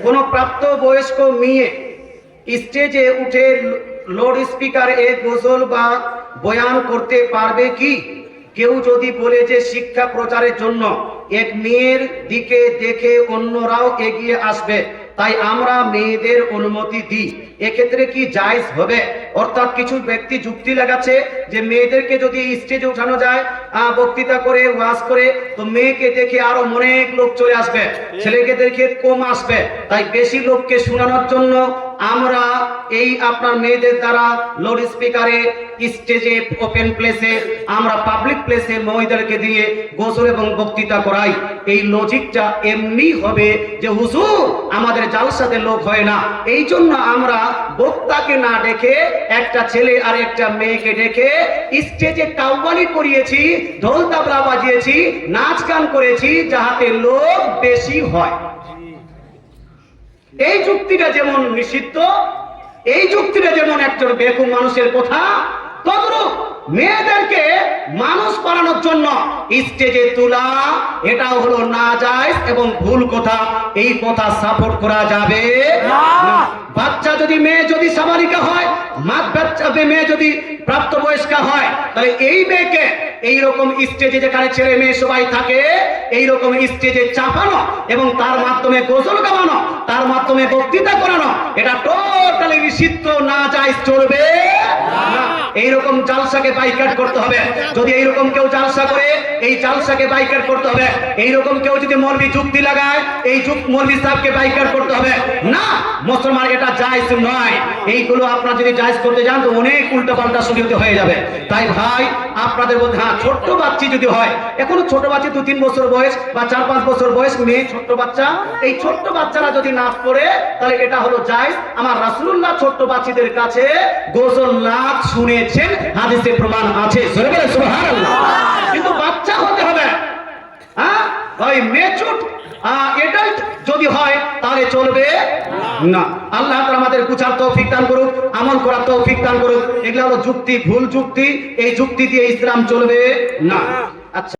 কোন প্রাপ্ত বয়স্ক মেয়ে স্টেজে উঠে লাউড স্পিকারে গজল বা বয়ান করতে পারবে কি? কেউ যদি বলে যে শিক্ষা প্রচারের জন্য এক মেয়ের দিকে দেখে অন্যরাও এগিয়ে আসবে, তাই আমরা মেয়েদের অনুমতি দিই, এক্ষেত্রে কি জায়েজ হবে? অর্থাৎ কিছু ব্যক্তি যুক্তি লাগাচ্ছে যে মেয়েদেরকে যদি স্টেজে উঠানো যায় বক্তৃতা করে ওয়াজ করে, তো মেয়েকে দেখে আরো অনেক লোক চলে আসবে, ছেলেকে দেখে কম আসবে, তাই বেশি লোককে শোনানোর জন্য আমরা এই আপনার মেয়েদের দ্বারা লাউড স্পিকারে স্টেজে ওপেন প্লেসে আমরা পাবলিক প্লেসে মহিলাদেরকে দিয়ে গোসল এবং বক্তৃতা করাই। এই লজিকটা এমনি হবে যে হুজুর আমাদের জালসাতে লোক হয় না, এই জন্য আমরা বক্তাকে না ডেকে একটা ছেলে আর একটা মেয়েকে ডেকে স্টেজে কাউয়ালি করিয়েছি, ঢোল তাবলা বাজিয়েছি, নাচ গান করেছি, যাহাতে লোক বেশি হয়। এই যুক্তিটা যেমন নিষিদ্ধ, এই যুক্তিটা যেমন একজন বেকুব মানুষের কথা, তদ্রূপ মেয়েদেরকে মানুষ করানোর জন্য স্টেজে তোলা এটাও হলো নাজায়েজ এবং ভুল কথা। এই কথা সাপোর্ট করা যাবে না। বাচ্চা যদি মেয়ে যদি সাবালিকা হয়, বাচ্চা মেয়ে যদি প্রাপ্তবয়স্কা হয়, তাহলে এই মেয়েকে এইরকম স্টেজে যেখানে ছেলে মেয়ে সবাই থাকে এইরকম স্টেজে চাপানো এবং তার মাধ্যমে গোসল গাওয়ানো, তার মাধ্যমে বক্তৃতা করানো, এটা টোটালি নিষিদ্ধ, না জায়েজ, চলবে না। এইরকম জালসাকে বাইকাট করতে হবে। যদি এইরকম কেউ জালসা করে, এই জালসাকে বাইকাট করতে হবে। এইরকম কেউ যদি মৌলবি যুক্তি লাগায়, এই মৌলবি সাহেবকে বাইকাট করতে হবে। না, মুসলমান এটা জায়েজ নয়। এইগুলো আপনারা যদি জায়েজ করতে যান তো অনেক উল্টোপাল্টা শরীয়তে হয়ে যাবে। তাই ভাই আপনাদের মধ্যে ছোট্ট বাচ্চা যদি হয়, এখনো ছোট বাচ্চা 2-3 বছর বয়স বা 4-5 বছর বয়স মেয়ে, ছোট্ট বাচ্চা, এই ছোট্ট বাচ্চারা যদি নাচ করে তাহলে এটা হলো জায়েজ। আমার রাসূলুল্লাহ ছোট্ট বাচ্চাদের কাছে গোসল নাচ শুনেছেন, হাদিসে প্রমাণ আছে। সুবহানাল্লাহ। কিন্তু বাচ্চা হতে হবে, ওই ম্যাচুরড এডাল্ট যদি হয় তাহলে চলবে না। আল্লাহ তাআলা আমাদের বুঝার তৌফিক দান করুক, আমল করার তৌফিক দান করুক। এগুলো হলো যুক্তি, ভুল যুক্তি, এই যুক্তি দিয়ে ইসলাম চলবে না। আচ্ছা।